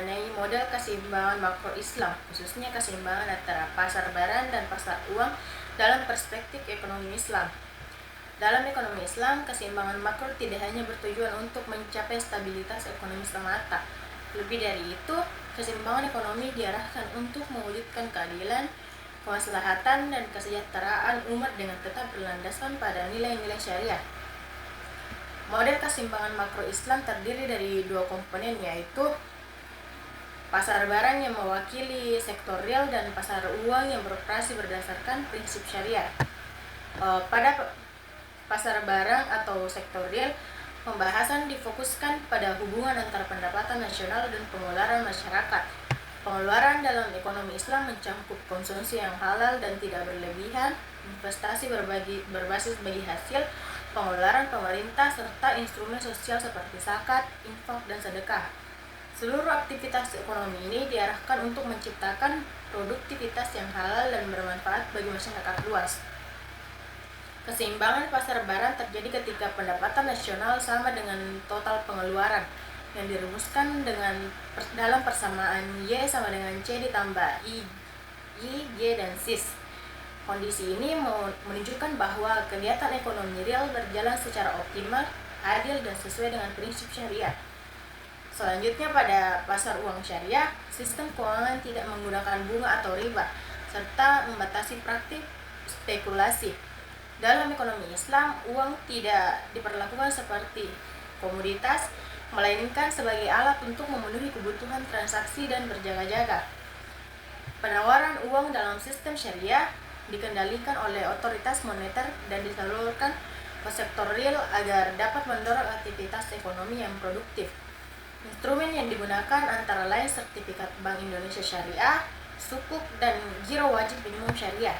mengenai model keseimbangan makro Islam, khususnya keseimbangan antara pasar barang dan pasar uang dalam perspektif ekonomi Islam. Dalam ekonomi Islam, keseimbangan makro tidak hanya bertujuan untuk mencapai stabilitas ekonomi semata. Lebih dari itu, keseimbangan ekonomi diarahkan untuk mewujudkan keadilan, kemaslahatan, dan kesejahteraan umat dengan tetap berlandaskan pada nilai-nilai syariah. Model keseimbangan makro Islam terdiri dari dua komponen, yaitu pasar barang yang mewakili sektor real dan pasar uang yang beroperasi berdasarkan prinsip syariah. Pada pasar barang atau sektor real, pembahasan difokuskan pada hubungan antara pendapatan nasional dan pengeluaran masyarakat. Pengeluaran dalam ekonomi Islam mencakup konsumsi yang halal dan tidak berlebihan, investasi berbasis bagi hasil, pengeluaran pemerintah, serta instrumen sosial seperti zakat, infak, dan sedekah. Seluruh aktivitas ekonomi ini diarahkan untuk menciptakan produktivitas yang halal dan bermanfaat bagi masyarakat luas. Keseimbangan pasar barang terjadi ketika pendapatan nasional sama dengan total pengeluaran, yang dirumuskan dalam persamaan Y sama dengan C ditambah I, G, dan SIS. Kondisi ini menunjukkan bahwa kegiatan ekonomi real berjalan secara optimal, adil, dan sesuai dengan prinsip syariah. Selanjutnya, pada pasar uang syariah, sistem keuangan tidak menggunakan bunga atau riba, serta membatasi praktik spekulasi. Dalam ekonomi Islam, uang tidak diperlakukan seperti komoditas, melainkan sebagai alat untuk memenuhi kebutuhan transaksi dan berjaga-jaga. Penawaran uang dalam sistem syariah dikendalikan oleh otoritas moneter dan disalurkan ke sektor real agar dapat mendorong aktivitas ekonomi yang produktif. Instrumen yang digunakan antara lain sertifikat Bank Indonesia Syariah, sukuk, dan giro wajib minimum syariah.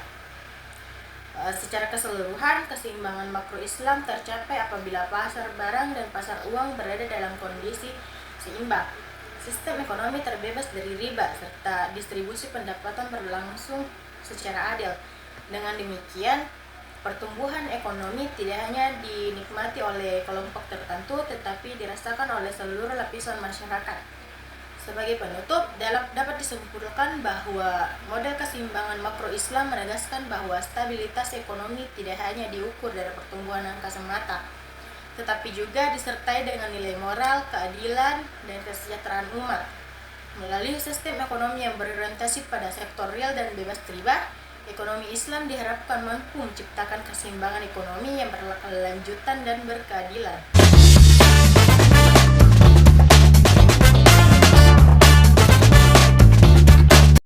Secara keseluruhan, keseimbangan makro Islam tercapai apabila pasar barang dan pasar uang berada dalam kondisi seimbang. Sistem ekonomi terbebas dari riba, serta distribusi pendapatan berlangsung secara adil. Dengan demikian, pertumbuhan ekonomi tidak hanya dinikmati oleh kelompok tertentu, tetapi dirasakan oleh seluruh lapisan masyarakat. Sebagai penutup, dapat disimpulkan bahwa model keseimbangan makro Islam menegaskan bahwa stabilitas ekonomi tidak hanya diukur dari pertumbuhan angka semata, tetapi juga disertai dengan nilai moral, keadilan, dan kesejahteraan umat. Melalui sistem ekonomi yang berorientasi pada sektor real dan bebas riba, ekonomi Islam diharapkan mampu menciptakan keseimbangan ekonomi yang berkelanjutan dan berkeadilan.